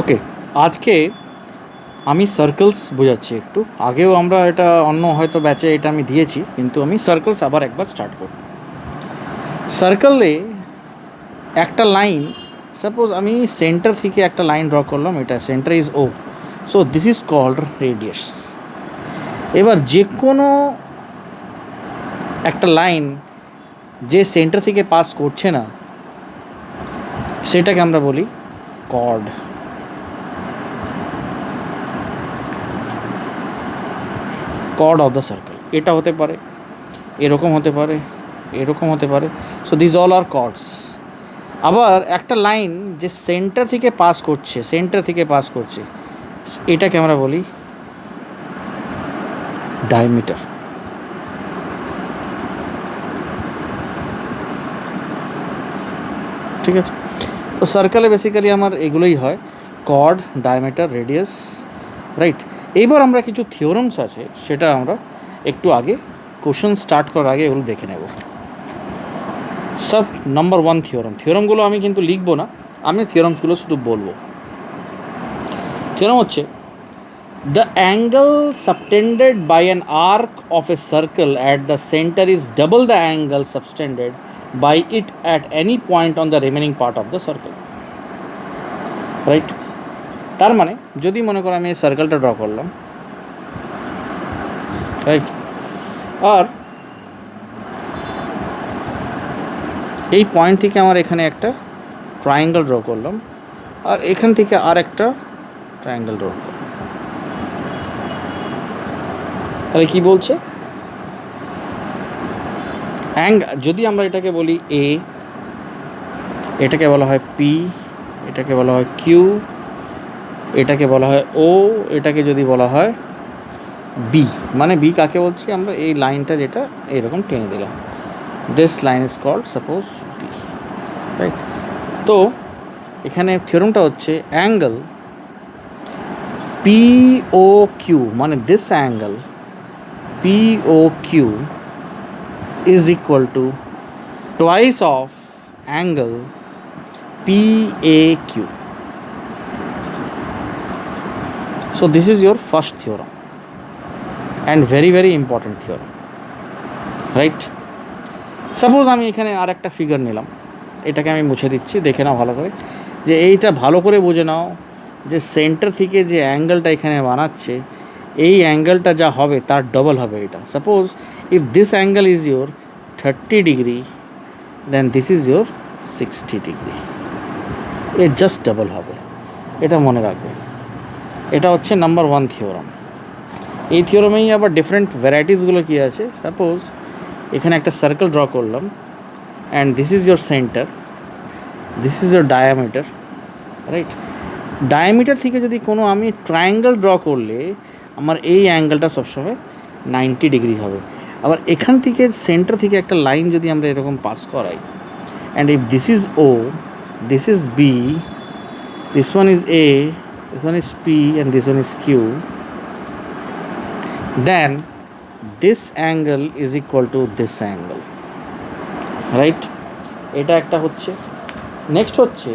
ওকে, আজকে আমি সার্কেলস বোঝাচ্ছি একটু। আগেও আমরা এটা অন্য হয়তো ব্যাচে এটা আমি দিয়েছি, কিন্তু আমি সার্কেলস আবার একবার স্টার্ট করব। সার্কেলে একটা লাইন, সাপোজ আমি সেন্টার থেকে একটা লাইন ড্র করলাম, এটা centre is O, so this is called radius. এবার যে কোনো একটা লাইন যে সেন্টার থেকে পাস করছে না, সেটাকে আমরা বলি chord. Chord of the circle এটা হতে পারে, এরকম হতে পারে, এরকম হতে পারে। So this all are chords. আবার একটা লাইন যে সেন্টার থেকে পাস করছে, এটাকে আমরা বলি ডায়ামিটার। ঠিক আছে, তো সার্কেলে বেসিক্যালি আমার এগুলোই হয়, কর্ড, ডায়ামিটার, রেডিয়াস, রাইট। এইবার আমরা কিছু থিওরামস আছে, সেটা আমরা একটু আগে কোশ্চেন স্টার্ট করার আগে এগুলো দেখে নেব। সব নাম্বার 1 থিওরামগুলো আমি কিন্তু লিখবো না, আমি থিওরামসগুলো শুধু বলবো। থিওরাম হচ্ছে, the angle subtended by an arc of a circle at the center is double the angle subtended by it at any point on the remaining part of the circle, right? তার মানে যদি মনে করো আমি এই সার্কেলটা draw করলাম, right, আর এই পয়েন্ট থেকে আমার এখানে একটা ট্রায়াঙ্গেল ড্র করলাম, আর এখান থেকে আর একটা ট্রায়াঙ্গেল ড্র করলাম, তাহলে কী বলছে, যদি আমরা এটাকে বলি এ, এটাকে বলা হয় পি, এটাকে বলা হয় কিউ, এটাকে বলা হয় ও, এটাকে যদি বলা হয় বি, মানে বি কাকে বলছি আমরা, এই লাইনটা যেটা এইরকম টেনে দিলাম, this line is called suppose B, right. তো এখানে থিওরামটা হচ্ছে অ্যাঙ্গেল পি ও কিউ, মানে this angle P O Q is equal to twice of angle PAQ. So this is your first theorem and very important theorem, right? Suppose আমি এখানে আর একটা figure নিলাম, এটাকে আমি মুছে দিচ্ছি, দেখে নাও ভালো করে, যে এইটা ভালো করে বুঝে নাও যে সেন্টার থেকে যে অ্যাঙ্গেলটা এখানে বানাচ্ছে, এই অ্যাঙ্গেলটা যা হবে তার ডবল হবে এটা। Suppose if this angle is your 30 degree, then this is your 60 degree, এর জাস্ট ডাবল হবে, এটা মনে রাখবে। এটা হচ্ছে নাম্বার 1 থিওরাম। এই থিওরামেই আবার ডিফারেন্ট ভ্যারাইটিসগুলো কী আছে, সাপোজ এখানে একটা সার্কেল ড্র করলাম, and this is your centre, this is your diameter, right. Diameter থেকে যদি কোনো আমি ট্রায়াঙ্গেল ড্র করলে আমার এই অ্যাঙ্গেলটা সবসময় 90 ডিগ্রি হবে। আবার এখান থেকে সেন্টার থেকে একটা লাইন যদি আমরা এরকম পাস করাই, and if this is O, this is B, this one is A, this one is P, and this one is Q, then this angle is equal to this angle, right. এটা একটা হচ্ছে। Next হচ্ছে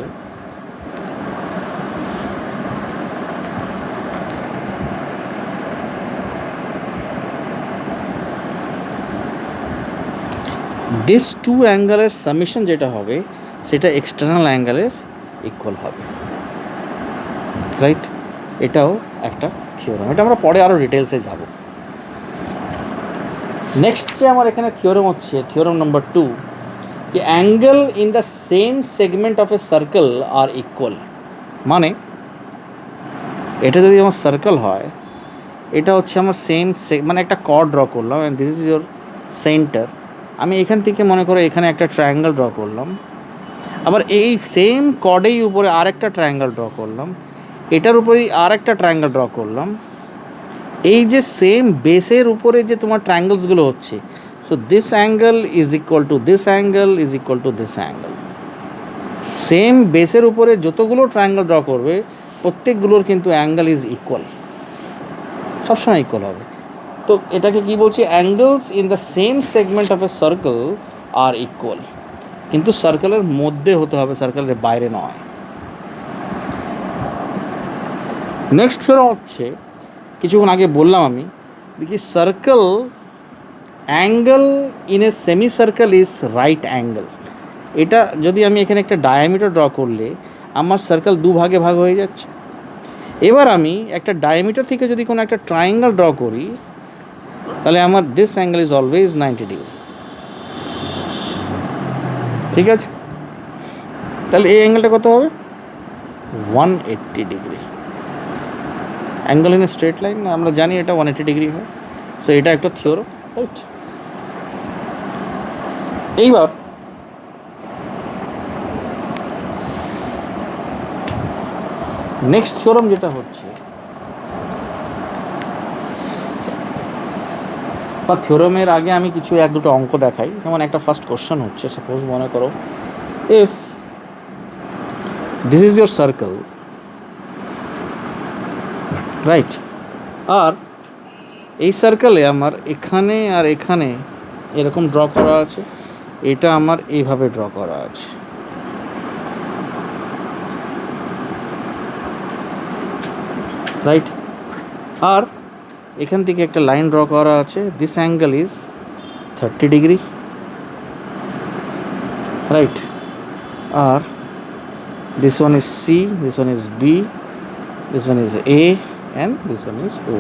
this two অ্যাঙ্গেলের summation যেটা হবে সেটা external অ্যাঙ্গেলের equal হবে, right. এটাও একটা থিওরাম, এটা আমরা পরে আরও ডিটেলসে যাব। নেক্সট যে আমার এখানে থিওরাম হচ্ছে থিওরাম নাম্বার 2, যে angle in the same segment of a circle are equal. মানে এটা যদি আমার সার্কেল হয়, এটা হচ্ছে আমার মানে একটা কর্ড ড্র করলাম, and this is your centre. আমি এখান থেকে মনে করো এখানে একটা ট্রায়াঙ্গেল ড্র করলাম, আবার এই সেম কর্ডেই উপরে আর একটা ট্রায়াঙ্গেল ড্র করলাম, এটার উপরেই আর একটা ট্রায়াঙ্গেল ড্র করলাম। এই যে সেম বেসের উপরে যে তোমার ট্রায়াঙ্গেলসগুলো হচ্ছে, so this angle is equal to this angle is equal to this angle. Same বেসের উপরে যতগুলো ট্রায়াঙ্গেল ড্র করবে প্রত্যেকগুলোর কিন্তু অ্যাঙ্গেল ইজ ইকুয়াল, সবসময় ইকুয়াল হবে। তো এটাকে কি বলছি, angles in the same segment of a circle are equal, কিন্তু সার্কেলের মধ্যে হতে হবে, সার্কেলের বাইরে নয়। নেক্সট থিওরাম হচ্ছে, কিছুক্ষণ আগে বললাম আমি, দেখি circle angle in a semi circle is right angle. এটা যদি আমি এখানে একটা ডায়ামিটার ড্র করলে আমার সার্কেল দুভাগে ভাগ হয়ে যাচ্ছে। এবার আমি একটা ডায়ামিটার থেকে যদি কোনো একটা ট্রায়াঙ্গেল ড্র করি, তাহলে আমার this angle is always 90 degree. ঠিক আছে, তাহলে এই অ্যাঙ্গেলটা কত হবে? 180 degree. Angle in a straight line আমরা জানি এটা 180 ডিগ্রি হয়। সো এটা একটা থিওরাম, রাইট? এইবার নেক্সট থিওরাম যেটা হচ্ছে, বা থিওরামের আগে আমি কিছু এক দুটো অঙ্ক দেখাই। যেমন একটা ফার্স্ট কোশ্চেন হচ্ছে, সাপোজ মনে করো if this is your circle, right, আর এই সার্কেলে আমার এখানে আর এখানে এরকম ড্র করা আছে, এটা আমার এইভাবে ড্র করা আছে, রাইট, আর এখান থেকে একটা লাইন ড্র করা আছে, this angle is 30 degree, right, আর this one is C, this one is B, this one is A and this one is O,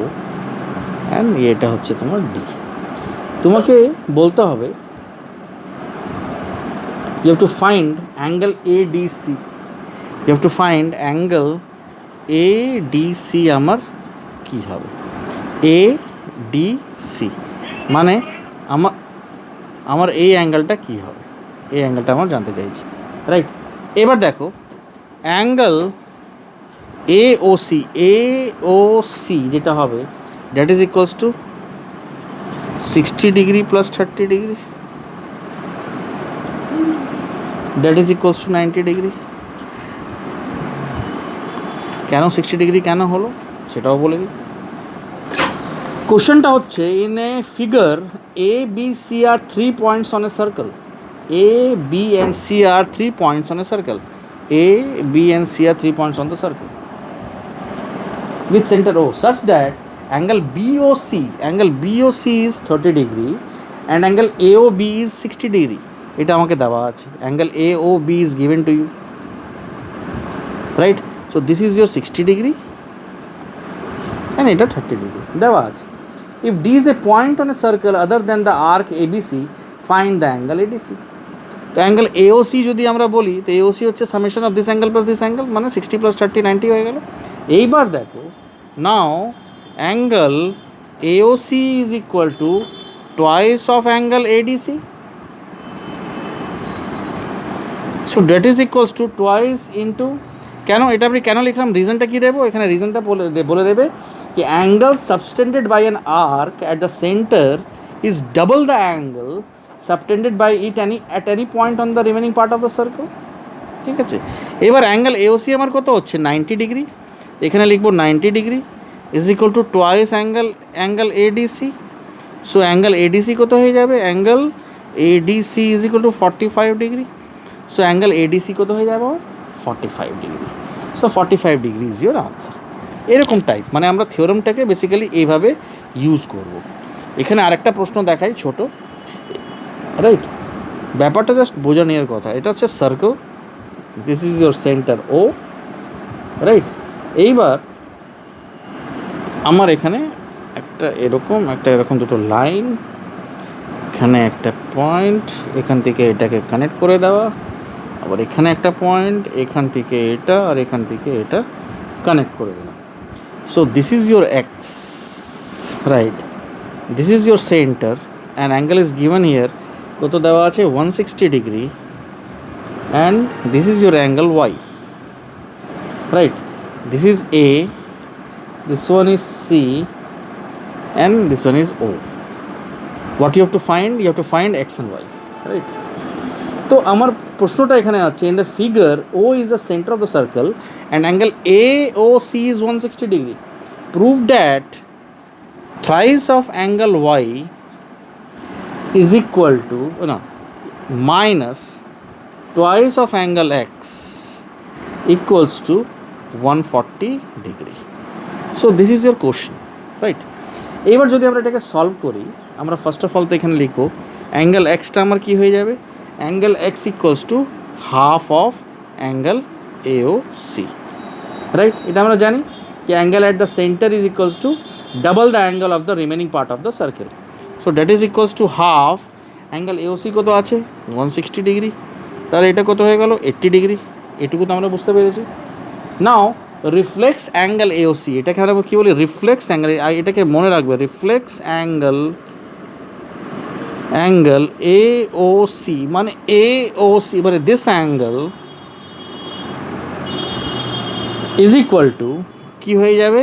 and এটা হচ্ছে তোমার ডি। তোমাকে বলতে হবে you have to find angle ADC, you have to find angle ADC আমার কি হবে? ADC মানে আমার এই অ্যাঙ্গেলটা কি হবে, এই অ্যাঙ্গেলটা আমার জানতে চাইছি, রাইট? এবার দেখো অ্যাঙ্গেল AOC যেটা হবে, that is equals to 60 degree plus 30 degree, that is equals to 90 degree. কেন 60 ডিগ্রি কেন হলো সেটাও বলে দিই। কোশ্চেনটা হচ্ছে, in a figure A B C are 3 points on a circle, A B and C are 3 points on a circle, A B and C are 3 points on the circle with center O such that angle BOC is 30 degree and angle AOB is 60 degree. এটা আমাকে দেওয়া আছে, angle AOB is given to you, right? So this is your 60 degree and এটা 30 degree দেওয়া আছে। If D is a point on a circle other than the arc ABC, find the angle ADC. তো angle AOC যদি আমরা বলি, তো AOC হচ্ছে summation of this angle plus this angle, মানে 60 প্লাস 30 90 হয়ে গেল। এইবার দেখো, নাও angle AOC is equal to twice of angle ADC, so that is equals to twice into, কেন এটা আমি কেন লিখলাম, রিজনটা কি দেবো এখানে, রিজনটা বলে দেবে কি angle subtended by an arc at the centre is double the angle subtended by it at any point on the remaining part of the circle. ঠিক আছে, এবার অ্যাঙ্গেল AOC আমার কত হচ্ছে 90 ডিগ্রি, এখানে লিখবো 90 degree is equal two twice angle ADC। So angle ADC কত হয়ে যাবে, angle ADC is equal two 45 degree. So angle ADC কত হয়ে যাবে, 45 degree. So 45 degree is your answer. এরকম টাইপ, মানে আমরা থিওরামটাকে বেসিক্যালি এইভাবে ইউজ করব। এখানে আরেকটা প্রশ্ন দেখাই ছোট, রাইট? ব্যাপারটা জাস্ট বোঝা নেওয়ার কথা। এটা হচ্ছে circle, this is your centre O, right? এইবার আমার এখানে একটা এরকম দুটো লাইন, এখানে একটা পয়েন্ট, এখান থেকে এটাকে কানেক্ট করে দেওয়া, আবার এখানে একটা পয়েন্ট, এখান থেকে এটা আর এখান থেকে এটা কানেক্ট করে দিলাম। So this is your X, right? This is your centre and angle is given here, কত দেওয়া আছে 160 degree, and this is your angle Y, right? This is A, this one is C, and this one is O. What you have to find? You have to find X and Y, right? তো আমার প্রশ্নটা এখানে আছে, in the figure O is the center of the circle and angle AOC is 160 degree. Prove that thrice of angle Y is equal to minus twice of angle X equals to 140 degree. So this is your question, right? এবার যদি আমরা এটাকে solve করি, আমরা first of all তো এখানে লিখবো angle extra আমার কী হয়ে যাবে, angle x equals to half of angle এও সি, রাইট? এটা আমরা জানি कि angle at the center is equals to double the angle of the remaining part of the circle. So that is equals to half angle AOC কত আছে 160 degree, তাহলে এটা কত হয়ে গেল 80 ডিগ্রি। এটুকু তো আমরা বুঝতে পেরেছি। নাও রিফ্লেক্স অ্যাঙ্গেল AOC, এটাকে আমরা কী বলি, রিফ্লেক্স অ্যাঙ্গেল। এটাকে মনে রাখবে, রিফ্লেক্স অ্যাঙ্গেল AOC মানে AOC মানে this angle is equal to কী হয়ে যাবে,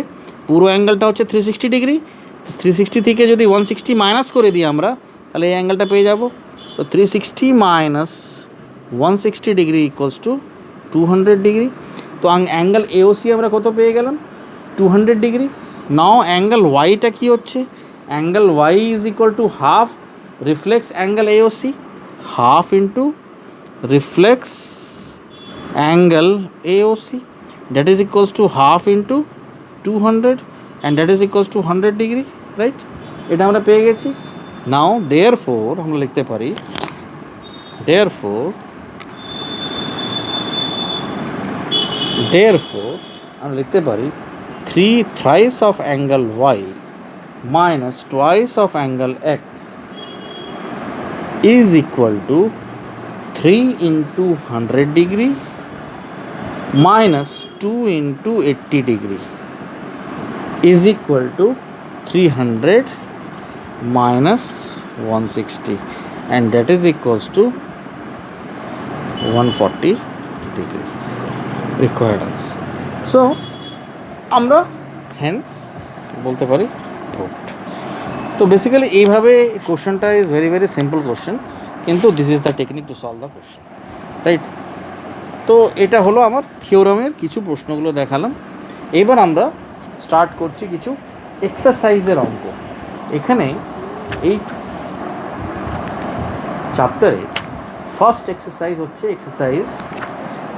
পুরো অ্যাঙ্গেলটা হচ্ছে 360 ডিগ্রি, 360 থেকে যদি 160 মাইনাস করে দিই আমরা, তাহলে এই অ্যাঙ্গেলটা পেয়ে যাব। তো 360 minus 160 degree equals to 200 degree. তো অ্যাঙ্গেল AOC আমরা কত পেয়ে গেলাম, 200 ডিগ্রি। নাও অ্যাঙ্গেল ওয়াইটা কী হচ্ছে, angle Y is equal to half reflex angle AOC, half into reflex angle AOC, that is equals to half into 200 and that is equals to 100 degree, right? এটা আমরা পেয়ে গেছি। নাও therefore আমরা লিখতে পারি, therefore আমরা লিখতে পারি 3 thrice of angle y minus twice of angle x is equal to 3 into 100 degree minus 2 into 80 degree is equal to 300 minus 160 and that is equals to 140 degree required answer. So আমরা hence বলতে পারি proved. তো basically এইভাবে কোশ্চেনটা is very very simple question, কিন্তু this is the technique to solve the question, right? তো এটা হলো আমার থিওরামের কিছু প্রশ্নগুলো দেখালাম। এবার আমরা স্টার্ট করছি কিছু এক্সারসাইজের অঙ্ক। এখানে এই চ্যাপ্টারে ফার্স্ট এক্সারসাইজ হচ্ছে এক্সারসাইজ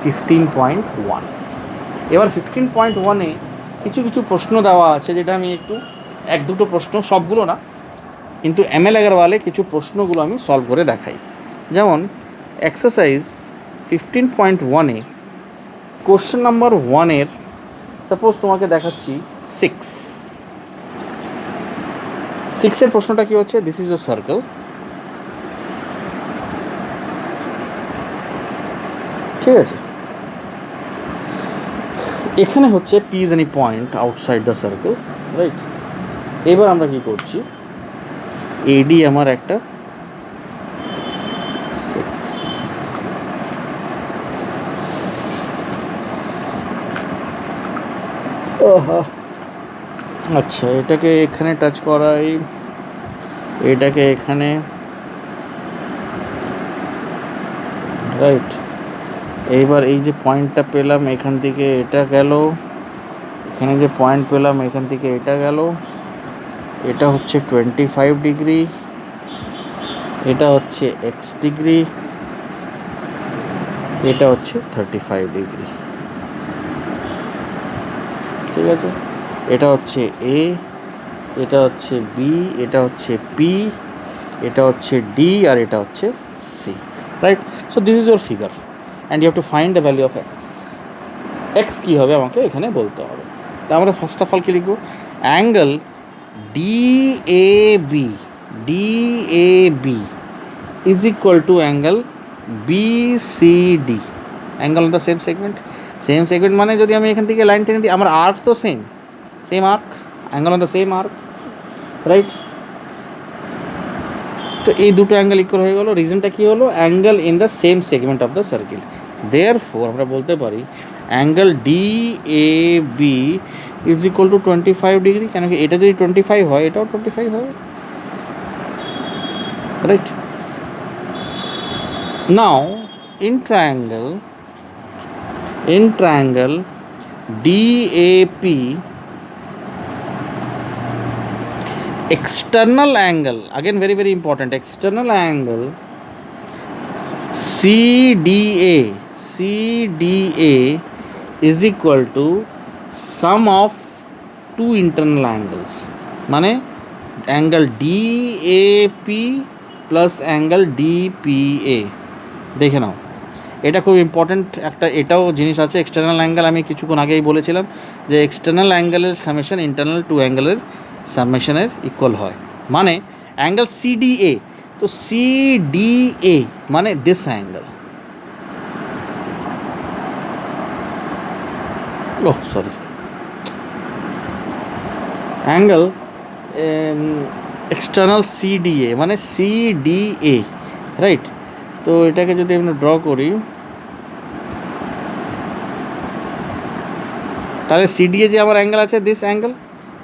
15.1। এবার 15.1-এ কিছু কিছু প্রশ্ন দেওয়া আছে, যেটা আমি একটু এক দুটো প্রশ্ন, সবগুলো না কিন্তু ML আগারওয়ালে কিছু প্রশ্নগুলো আমি সলভ করে দেখাই। যেমন এক্সারসাইজ 15.1-এ কোশ্চেন নাম্বার 1-এর সাপোজ তোমাকে দেখাচ্ছি 6-এর প্রশ্নটা কী হচ্ছে, দিস ইজ এ সার্কেল, ঠিক আছে? এখানে হচ্ছে P is any point outside the circle, right? এবার আমরা কি করছি, AD আমার একটা 6, আচ্ছা এটাকে এখানে টাচ করাই, এটাকে এখানে, রাইট? এইবার এই যে পয়েন্টটা পেলাম এখান থেকে এটা গেল, এখানে যে পয়েন্ট পেলাম এখান থেকে এটা গেল, এটা হচ্ছে 25 ডিগ্রি, এটা হচ্ছে x ডিগ্রি, এটা হচ্ছে 35 ডিগ্রি, ঠিক আছে? এটা হচ্ছে A, এটা হচ্ছে B, এটা হচ্ছে P, এটা হচ্ছে D আর এটা হচ্ছে C, right? So this is your figure and you have to find the value of x কী হবে আমাকে এখানে বলতে হবে। তা আমরা ফার্স্ট অফ অল কী লিখব, angle DAB is equal to angle BCD, angle on the same segment. Same segment মানে যদি আমি এখান থেকে লাইন টেনে দিই, আমার আর্ক তো same arc, angle on the same arc, right? তো এই দুটো অ্যাঙ্গেল ইকুয়াল হয়ে গেলো। রিজনটা কী হলো, angle in the same segment of the circle. Therefore আমরা বলতে পারি angle DAB is equal two 25 degree, কেন কি এটা যদি 25 হয় এটাও 25 হবে, right? Now in triangle DAP, external angle, again very very important, external angle CDA is equal to sum of two internal angles, মানে angle D A P plus angle DPA. দেখে নাও, এটা খুব ইম্পর্ট্যান্ট একটা এটাও জিনিস আছে। এক্সটার্নাল অ্যাঙ্গেল আমি কিছুক্ষণ আগেই বলেছিলাম যে এক্সটার্নাল অ্যাঙ্গেলের সামেশন ইন্টারনাল টু অ্যাঙ্গেলের সামেশনের ইকুয়াল হয়। মানে অ্যাঙ্গেল সিডিএ, তো সিডিএ মানে this angle, oh sorry, angle external CDA মানে সিডিএ, রাইট। তো এটাকে যদি আমরা ড্র করি, তাহলে সিডিএ যে আমার অ্যাঙ্গেল আছে this angle,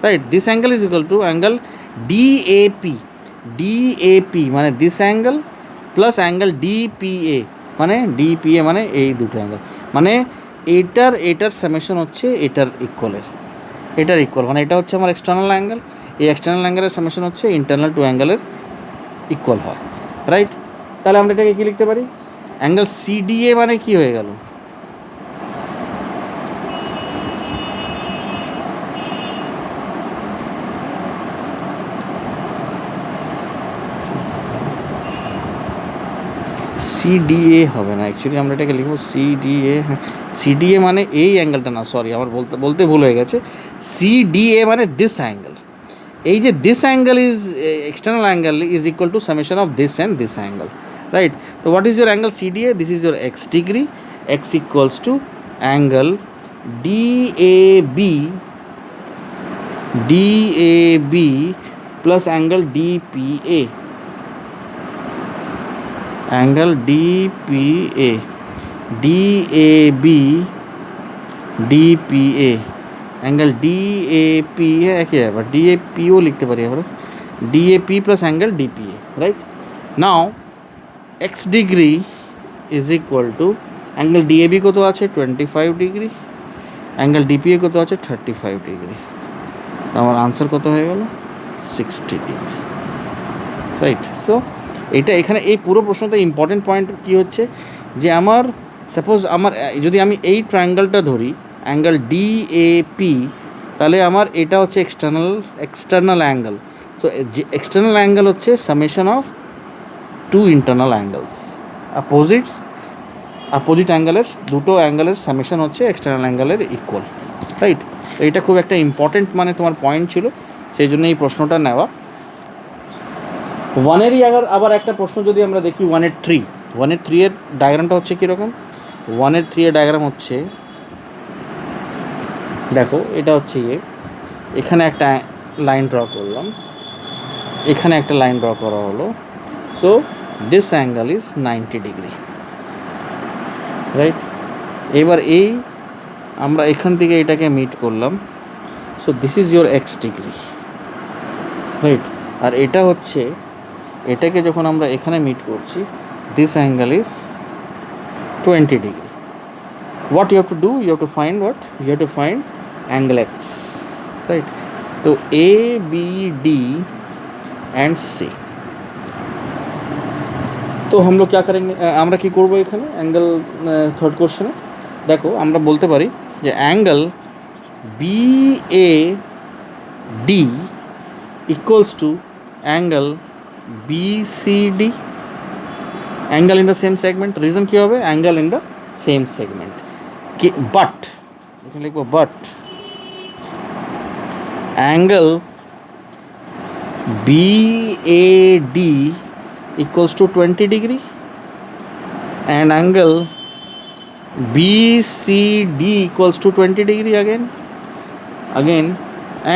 right, this angle is equal to angle DAP, DAP মানে this angle plus angle DPA মানে ডিপিএ মানে এই দুটো অ্যাঙ্গেল, মানে এটার সামেশন হচ্ছে এটার ইকুয়ালের, এটার ইকুয়াল, মানে এটা হচ্ছে আমার এক্সটার্নাল অ্যাঙ্গেল, এই এক্সটার্নাল অ্যাঙ্গেলের সামেশন হচ্ছে ইন্টারনাল টু অ্যাঙ্গেলের ইকুয়াল হয়, রাইট। তাহলে আমরা এটাকে কী লিখতে পারি, অ্যাঙ্গেল সিডিএ মানে কি হয়ে গেল, সিডিএ হবে না, অ্যাকচুয়ালি আমরা এটাকে লিখব সিডিএ, হ্যাঁ সিডিএ মানে এই অ্যাঙ্গেলটা না, সরি আমার বলতে ভুল হয়ে গেছে, সিডিএ মানে দিস অ্যাঙ্গেল, এই যে this angle is external angle is equal to summation of this and this angle, right. তো what is your angle CDA, this is your x degree, x equals to angle DAB, DAB plus angle DPA, angle DPA, DAB DPA, angle DAP, হ্যাঁ একই ব্যাপার, ডিএপিও লিখতে পারি আমরা, DAP plus angle DPA, right. Now x degree is equal to angle DAB কত আছে 25 degree, angle DPA কত আছে 35 ডিগ্রি, আমার আনসার কত হয়ে গেল 60 ডিগ্রি, রাইট। সো এটা এখানে এই পুরো প্রশ্নটা ইম্পর্টেন্ট পয়েন্ট কী হচ্ছে যে আমার সাপোজ আমার যদি আমি এই ট্রায়াঙ্গেলটা ধরি অ্যাঙ্গেল ডিএপি, তাহলে আমার এটা হচ্ছে এক্সটার্নাল অ্যাঙ্গেল, তো যে এক্সটার্নাল অ্যাঙ্গেল হচ্ছে summation of two internal angles, opposite অ্যাঙ্গেলের দুটো অ্যাঙ্গেলের সামেশন হচ্ছে এক্সটার্নাল অ্যাঙ্গেলের ইকুয়াল, রাইট। তো এটা খুব একটা ইম্পর্টেন্ট মানে তোমার পয়েন্ট ছিল, সেই জন্য এই প্রশ্নটা নেওয়া। ওয়ানেরই আবার একটা প্রশ্ন যদি আমরা দেখি, ওয়ানের থ্রি এর ডায়াগ্রামটা হচ্ছে কীরকম, ওয়ানের থ্রি এর ডায়াগ্রাম হচ্ছে, দেখো এটা হচ্ছে এখানে একটা লাইন ড্র করলাম, এখানে একটা লাইন ড্র করা হলো, so this angle is 90 degree, right. এবার এই আমরা এখান থেকে এটাকে মিট করলাম, so this is your x degree, right. আর এটা হচ্ছে, এটাকে যখন আমরা এখানে মিট করছি, this angle is 20 degree. What you have to do, you have to find you have to find angle x, right? তো A B D and C, तो हम लोग क्या करेंगे, আমরা কি করব এখানে অ্যাঙ্গেল থার্ড কোশ্চেনে, দেখো আমরা বলতে পারি যে angle B A D equals to angle B C D, angle in the same segment, reason কী হবে, angle in the same segment, but এখানে লিখবো but angle BAD equals to 20 degree and angle BCD equals to 20 degree again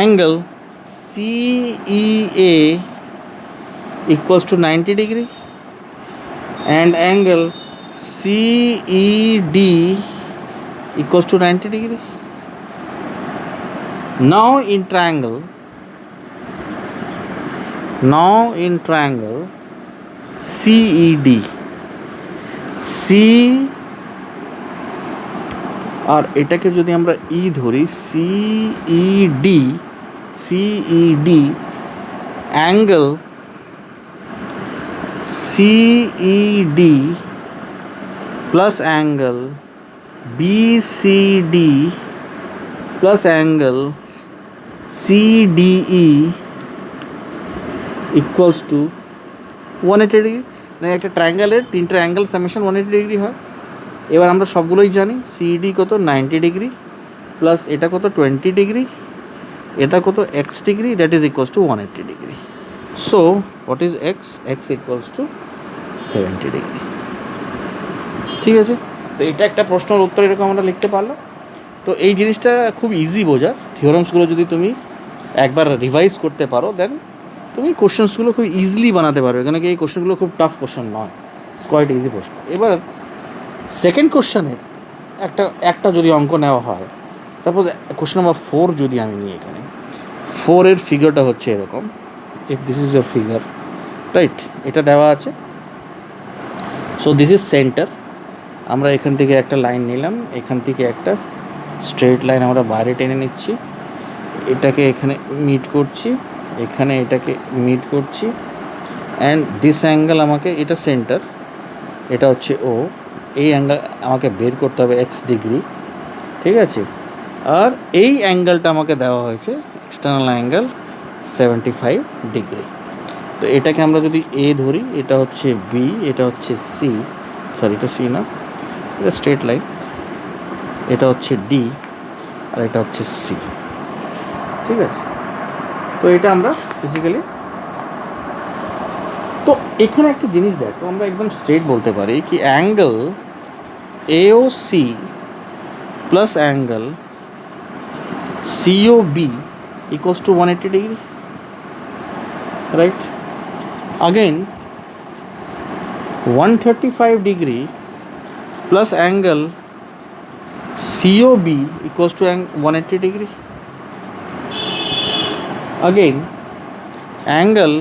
angle CEA equals to 90 degree and angle CED equals to 90 degree. Now in triangle CED, C আর এটাকে যদি আমরা ই ধরি, CED angle CED plus angle BCD plus angle CDE equals to 180 degree. মানে একটা ট্রায়াঙ্গেলের তিনটা angle summation 180 degree হয়। এবার আমরা সবগুলোই জানি সিডি কত 90 ডিগ্রি প্লাস এটা কত 20 ডিগ্রি, এটা কত x degree, that is equals to 180 degree. So what is x? X equals two 70 degree. ঠিক আছে, তো এটা একটা প্রশ্নের উত্তর এরকম আমরা লিখতে পারলাম। তো এই জিনিসটা খুব ইজি বোঝার, থিওরামসগুলো যদি তুমি একবার রিভাইজ করতে পারো দেন তুমি কোশ্চেন্সগুলো খুব ইজিলি বানাতে পারবে, কেন কি এই কোশ্চেনগুলো খুব টাফ কোশ্চেন নয়, ইটস কোয়াইট ইজি প্রশ্ন। এবার সেকেন্ড কোশ্চেনের একটা যদি অঙ্ক নেওয়া হয়, সাপোজ কোশ্চেন নাম্বার 4 যদি আমি নিই, এখানে 4-এর ফিগারটা হচ্ছে এরকম, if this is your figure, right, এটা দেওয়া আছে। So this is centre. আমরা এখান থেকে একটা লাইন নিলাম, এখান থেকে একটা স্ট্রেট লাইন আমরা বাইরে টেনে নিচ্ছি, এটাকে এখানে মিট করছি, এখানে এটাকে মিট করছি, অ্যান্ড দিস অ্যাঙ্গেল আমাকে, এটা সেন্টার, এটা হচ্ছে ও, এই অ্যাঙ্গেল আমাকে বের করতে হবে এক্স ডিগ্রি, ঠিক আছে। আর এই অ্যাঙ্গেলটা আমাকে দেওয়া হয়েছে এক্সটার্নাল অ্যাঙ্গেল 75 ডিগ্রি। তো এটাকে আমরা যদি এ ধরি, এটা হচ্ছে বি, এটা হচ্ছে সি, সরি এটা সি না, এটা স্ট্রেট লাইন, এটা হচ্ছে ডি, আর এটা হচ্ছে সি, ঠিক আছে। তো এটা আমরা ফিজিক্যালি, তো এখানে একটা জিনিস দেখো, আমরা একদম স্ট্রেট বলতে পারি কি angle AOC plus angle COB equals to 180 degree, right. Again 135 degree plus angle COB equals to 180 degree. Again angle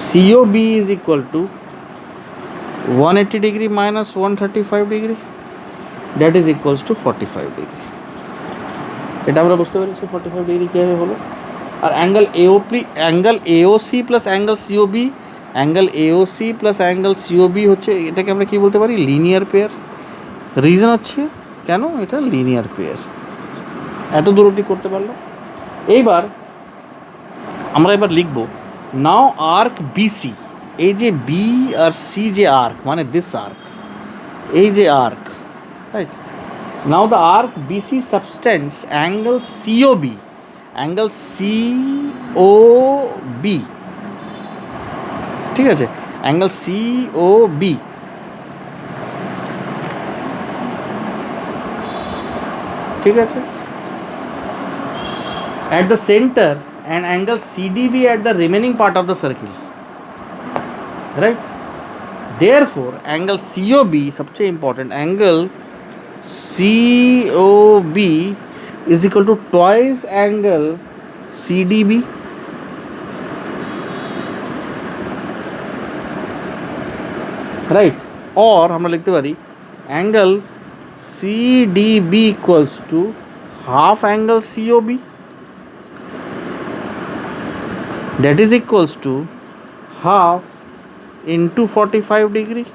COB is equal to 180 degree minus 135 degree, that is equals to 45 degree. এটা আমরা বুঝতে পেরেছি 45 degree কীভাবে হলো। আর angle AOC plus angle COB, angle AOC plus angle COB হচ্ছে, এটাকে আমরা কী বলতে পারি, লিনিয়ার পেয়ার। রিজন হচ্ছে কেন এটা লিনিয়ার পেয়ার, এত দূরটি করতে পারলো। এইবার আমরা এবার লিখব নাও আর্ক BC, এই যে বি আর সি যে আর্ক, মানে দিস আর্ক, এই যে arc, right. Now the arc BC subtends angle COB, angle COB, ঠিক আছে, অ্যাঙ্গেল COB, ঠিক আছে, at the center and angle CDB at the remaining part of the circle, right. Therefore angle COB सबसे important, angle COB is equal to twice angle CDB, right. और আমরা লিখতে পারি angle CDB equals to half angle COB, that is equals to half into 45 degree,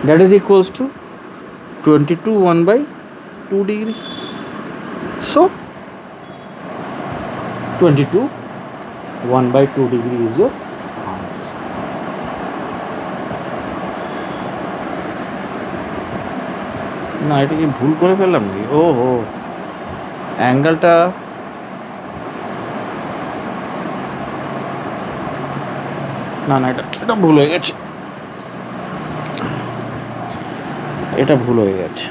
that is equals to 22 1/2 degree. So 22 1/2 degree is your answer. না এটা কি ভুল করে ফেললাম নাকি? ও হো, অ্যাঙ্গেলটা না না, এটা ভুল হয়ে গেছে, এটা ভুল হয়ে গেছে।